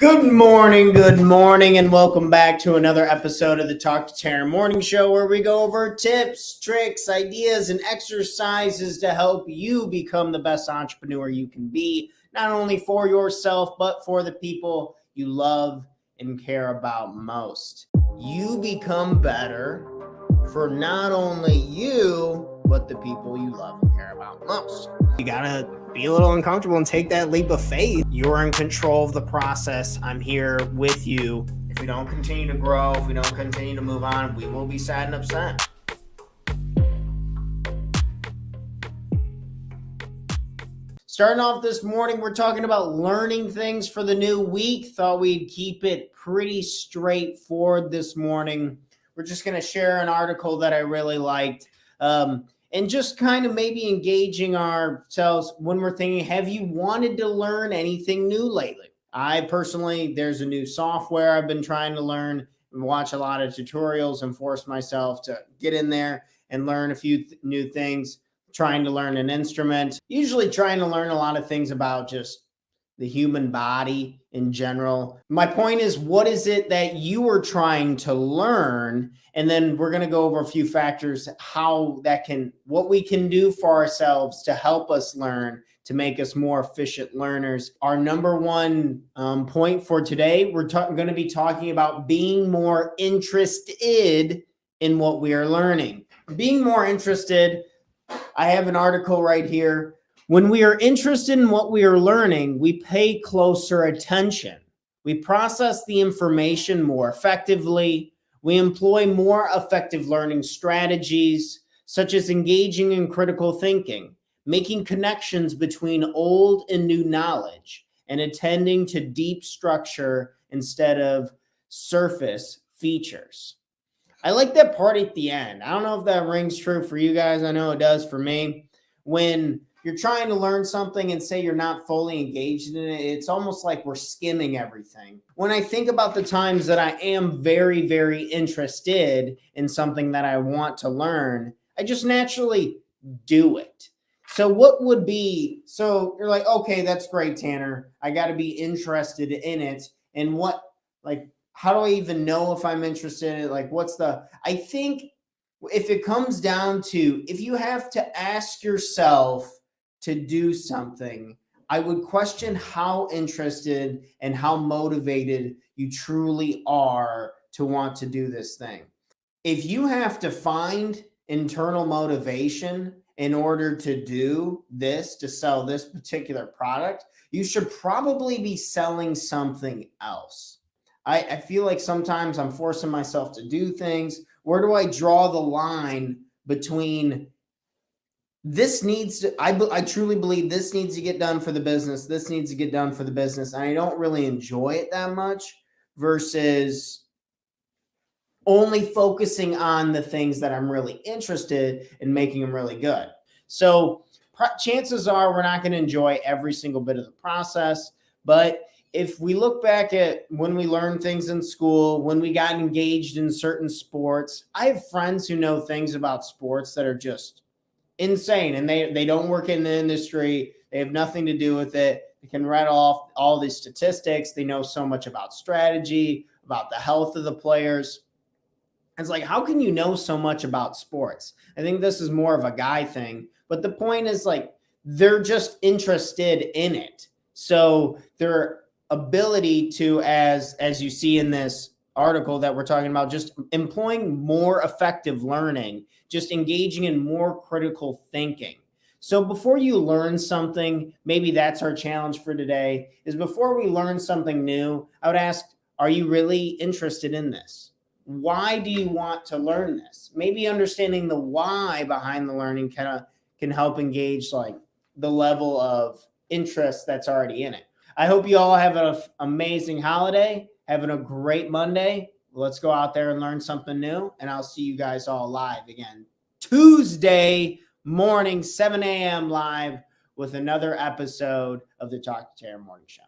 Good morning, and welcome back to another episode of the Talk to Taryn Morning Show, where we go over tips, tricks, ideas, and exercises to help you become the best entrepreneur you can be, not only for yourself, but for the people you love and care about most. You become better for not only you, but the people you love and care about most. You gotta be a little uncomfortable and take that leap of faith. You're in control of the process. I'm here with you. If we don't continue to grow, if we don't continue to move on, we will be sad and upset. Starting off this morning, we're talking about learning things for the new week. Thought we'd keep it pretty straightforward this morning. We're just going to share an article that I really liked. And just kind of maybe engaging ourselves when we're thinking, have you wanted to learn anything new lately? I personally, there's a new software I've been trying to learn and watch a lot of tutorials and force myself to get in there and learn a few new things, trying to learn an instrument, usually trying to learn a lot of things about just the human body in general. My point is, what is it that you are trying to learn? And then we're going to go over a few factors, what we can do for ourselves to help us learn, to make us more efficient learners. Our number one point for today, we're going to be talking about being more interested in what we are learning. Being more interested, I have an article right here. When we are interested in what we are learning, we pay closer attention. We process the information more effectively. We employ more effective learning strategies, such as engaging in critical thinking, making connections between old and new knowledge, and attending to deep structure instead of surface features. I like that part at the end. I don't know if that rings true for you guys. I know it does for me. When you're trying to learn something and say you're not fully engaged in it, it's almost like we're skimming everything. When I think about the times that I am very, very interested in something that I want to learn, I just naturally do it. So you're like, okay, that's great, Tanner. I got to be interested in it. And how do I even know if I'm interested in it? I think if it comes down to, if you have to ask yourself to do something, I would question how interested and how motivated you truly are to want to do this thing. If you have to find internal motivation in order to do this, to sell this particular product, you should probably be selling something else. I feel like sometimes I'm forcing myself to do things. Where do I draw the line between I truly believe this needs to get done for the business. This needs to get done for the business. And I don't really enjoy it that much versus only focusing on the things that I'm really interested in making them really good. So chances are we're not going to enjoy every single bit of the process. But if we look back at when we learned things in school, when we got engaged in certain sports, I have friends who know things about sports that are just insane, and they don't work in the industry. They have nothing to do with it. They can read off all these statistics. They know so much about strategy, about the health of the players. It's like, how can you know so much about sports? I think this is more of a guy thing, but the point is, like, they're just interested in it. So their ability to, as you see in this article that we're talking about, just employing more effective learning, just engaging in more critical thinking. So before you learn something, maybe that's our challenge for today, is before we learn something new, I would ask, are you really interested in this? Why do you want to learn this? Maybe understanding the why behind the learning can help engage like the level of interest that's already in it. I hope you all have an amazing holiday, having a great Monday. Let's go out there and learn something new, and I'll see you guys all live again Tuesday morning, 7 a.m. live with another episode of the Talk to Taryn Morning Show.